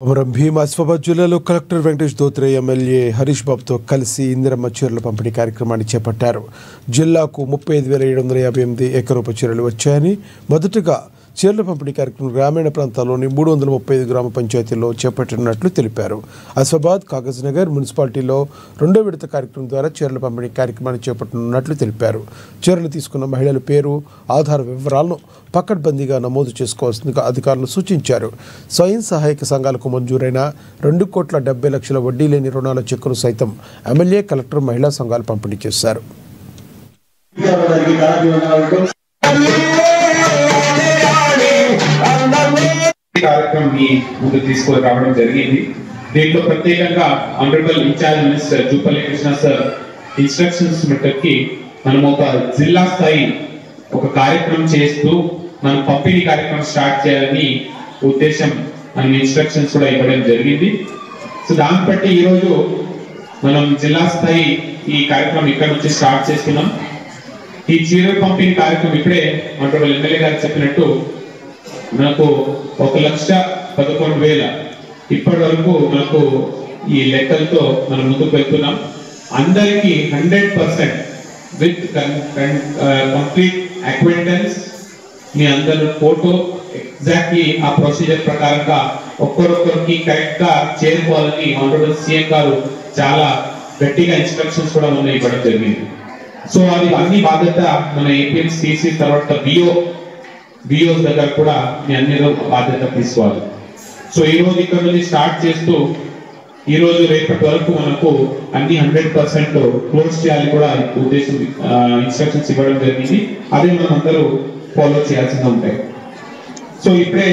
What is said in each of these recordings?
కొమరం భీం ఆసిఫాబాద్ జిల్లాలో collector Venkatesh Dhotre MLA Harish బాబుతో కలిసి ఇందిరమ్మ చీరల పంపిణీ కార్యక్రమాన్ని చేపట్టారు. జిల్లాకు 35,758 ఏకరూప చీరలు వచ్చాయని, మొదటగా చీరల పంపిణీ కార్యక్రమం గ్రామీణ ప్రాంతాల్లోని 335 గ్రామ పంచాయతీల్లో చేపట్టినట్లు తెలిపారు. ఆసిఫాబాద్, కాగజ్ నగర్ మున్సిపాలిటీలో రెండో విడత కార్యక్రమం ద్వారా చీరల పంపిణీ కార్యక్రమాన్ని చేపట్టనున్నట్లు తెలిపారు. చీరలు తీసుకున్న మహిళల పేరు, ఆధార్ వివరాలను పకడ్బందీగా నమోదు చేసుకోవాల్సిందిగా అధికారులు సూచించారు. స్వయం సహాయక సంఘాలకు మంజూరైన 2,70,00,000 వడ్డీ లేని రుణాల చెక్కును సైతం ఎమ్మెల్యే, కలెక్టర్, మహిళా సంఘాలు పంపిణీ చేశారు. కార్యక్రమం ముందుకు తీసుకొని రావడం జరిగింది. దీంట్లో ప్రత్యేకంగా honourable in charge minister Jupally Krishna sir instructions మట్టుకి మనం ఒక జిల్లా స్థాయి ఒక కార్యక్రమం చేస్తూ మనం పంపిణీ కార్యక్రమం స్టార్ట్ చేయాలని ఉద్దేశం, మనం ఇన్స్ట్రక్షన్స్ కూడా ఇవ్వడం జరిగింది. సో దాన్ని బట్టి ఈరోజు మనం జిల్లా స్థాయి ఈ కార్యక్రమం ఇక్కడ నుంచి స్టార్ట్ చేస్తున్నాం. ఈ చీరల పంపిణీ కార్యక్రమం ఇప్పుడే ఆనరబుల్ ఎమ్మెల్యే గారు చెప్పినట్టు మనకు 1,11,000 ఇప్పటి వరకు మనకు ఈ లెక్కలతో మనం ముందుకు వెళ్తున్నాం. అందరికీ 100% విత్ కంప్లీట్ అక్వైంటెన్స్, మీ అందరూ ఫోటో ఎగ్జాక్ట్లీ ఆ ప్రొసీజర్ ప్రకారంగా ఒక్కరొక్కరికి కరెక్ట్ గా చేరుకోవాలని ఆనరబుల్ సీఎం గారు చాలా గట్టిగా ఇన్స్ట్రక్షన్స్ కూడా మనం ఇవ్వడం జరిగింది. సో అది అన్ని బాధ్యత మన ఏపీఎంస్ తీసి తర్వాత బిఓస్ దగ్గర కూడా మీ అన్ని బాధ్యత తీసుకోవాలి. సో ఈ రోజు ఇక్కడ నుంచి స్టార్ట్ చేస్తూ ఈ రోజు రేపటి వరకు మనకు అన్ని 100% క్లోజ్ చేయాలి కూడా ఉద్దేశం, ఇన్స్ట్రక్షన్స్ ఇవ్వడం జరిగింది. అదే మనం అందరూ ఫాలో చేయాల్సింది ఉంటాయి. సో ఇప్పుడే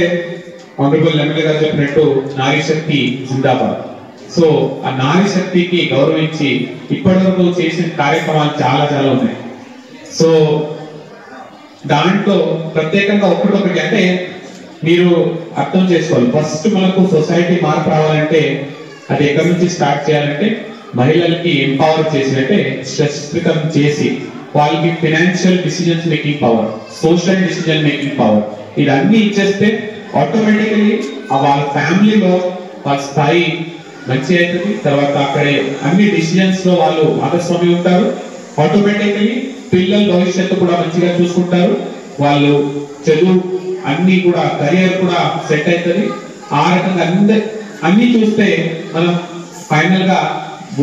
ఆనరబుల్ ఎమ్మెల్యే గారు చెప్పినట్టు నారీ శక్తి జిందాబాద్. సో ఆ నారీ శక్తికి గౌరవించి ఇప్పటి వరకు చేసిన కార్యక్రమాలు చాలా ఉన్నాయి. సో దాంట్లో ప్రత్యేకంగా ఒకటి అంటే మీరు అర్థం చేసుకోవాలి. ఫస్ట్ మనకు సొసైటీ మార్పు రావాలంటే అది ఎక్కడి నుంచి స్టార్ట్ చేయాలంటే మహిళలకి ఎంపవర్ చేసినట్టే, సశక్తికరణ చేసి వాళ్ళకి financial decisions making power, social decision making power ఇదన్నీ ఇచ్చేస్తే ఆటోమేటికలీ వాళ్ళ ఫ్యామిలీలో వాళ్ళ స్థాయి మంచి అవుతుంది. తర్వాత అక్కడే అన్ని డిసిజన్స్ లో వాళ్ళు భాగస్వామి ఉంటారు. ఆటోమేటికలీ పిల్లల భవిష్యత్తు కూడా మంచిగా చూసుకుంటారు. వాళ్ళు చదువు అన్ని కూడా కెరియర్ కూడా సెట్ అవుతుంది. ఆ రకంగా అన్ని చూస్తే మనం ఫైనల్ గా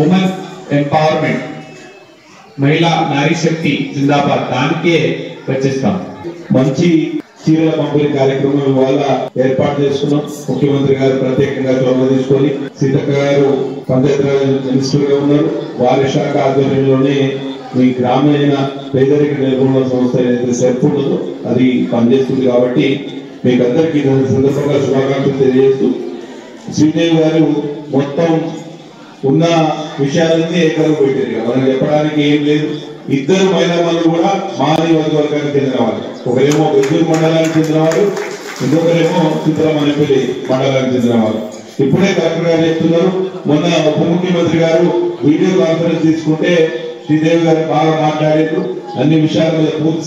ఉమెన్ ఎంపవర్మెంట్, మహిళా నారీ శక్తి జిందాబాద్ దానికే వచ్చేస్తాం. మంచి చీరల పంపిణీ కార్యక్రమం ఇవాళ ఏర్పాటు చేసుకున్నాం. ముఖ్యమంత్రి గారు ప్రత్యేకంగా చొరవ తీసుకొని, సీతక్క గారు పంచాయతీరాజ్ మినిస్టర్ గా ఉన్నారు, వారి శాఖ ఆధ్వర్యంలోనే ఈ గ్రామీణ పేదరిక నిర్మూలన సంస్థ ఏదైతే సెర్ఫ్ ఉన్నదో అది పనిచేస్తుంది. కాబట్టి మీకు అందరికీ సందర్భంగా శుభాకాంక్షలు తెలియజేస్తూ, శ్రీదేవి గారు మొత్తం ఉన్న విషయాలన్నీ ఏకరువు పెట్టారు. మనకు చెప్పడానికి ఏం లేదు. ఇద్దరు మహిళా మంత్రులు కూడా మా నియోజకవర్గానికి చెందిన వాళ్ళు. ఒకరేమో బెంగళూరు మండలానికి చెందిన వాళ్ళు, ఇంకొకరేమో చిత్రమనేపల్లి మండలానికి చెందిన వాళ్ళు. ఇప్పుడే కలెక్టర్ గారు చెప్తున్నారు, మొన్న ఉప ముఖ్యమంత్రి గారు వీడియో కాన్ఫరెన్స్ తీసుకుంటే శ్రీదేవి గారు బాగా మాట్లాడారు. అన్ని విషయాల మీద పూర్తి